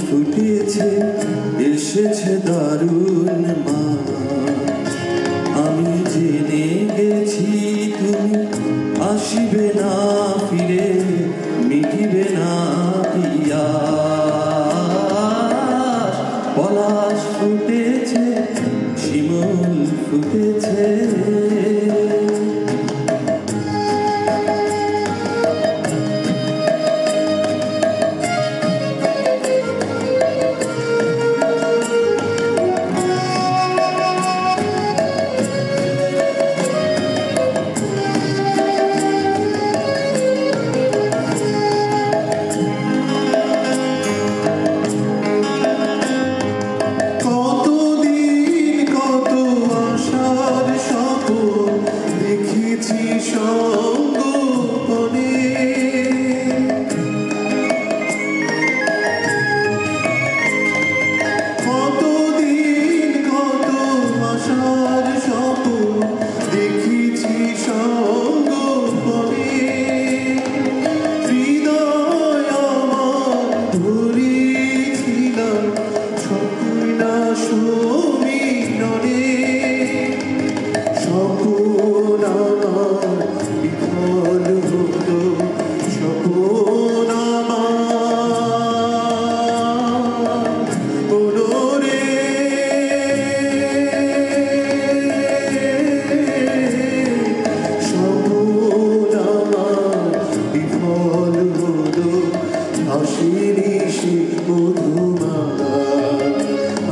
ফুটেছে, এসেছে দারুণ মা। আমি জেনে গেছি তুমি আসিবে না ফিরে, মিটিবে না পিয়াস। পলাশ ফুটেছে, শিমুল ফুটেছে,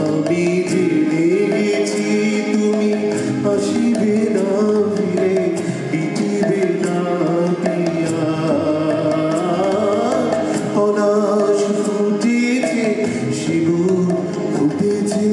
আমি জেনে গেছি তুমি আসিবে না ফিরে, মিটিবে না পিয়াস। পলাশ ফুটেছে, শিমুল ফুটেছে,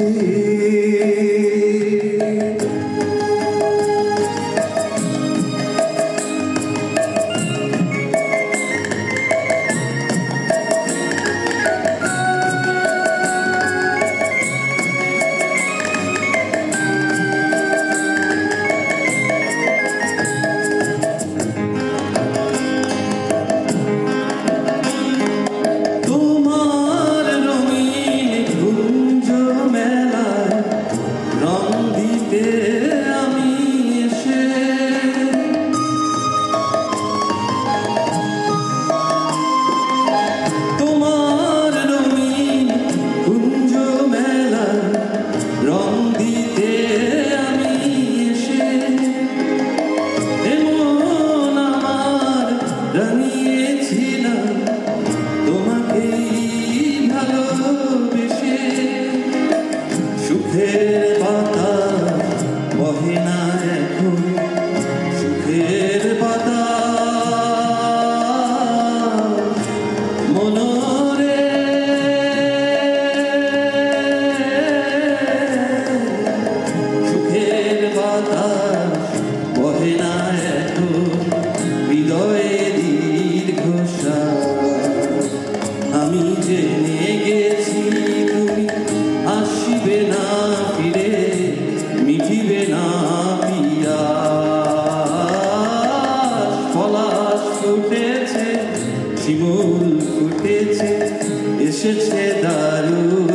সুখের বাতাস বহে না এখন, সুখের বাতাস মনরে। সুখের বাতাস বহে না এখন, হৃদয়ে দীর্ঘশ্বাস। আমি জেনে গেছি তুমি আসিবে না ফিরে, মিটিবে না পিয়াস। পলাশ ফুটেছে, শিমুল ফুটেছে, এসেছে দারুণ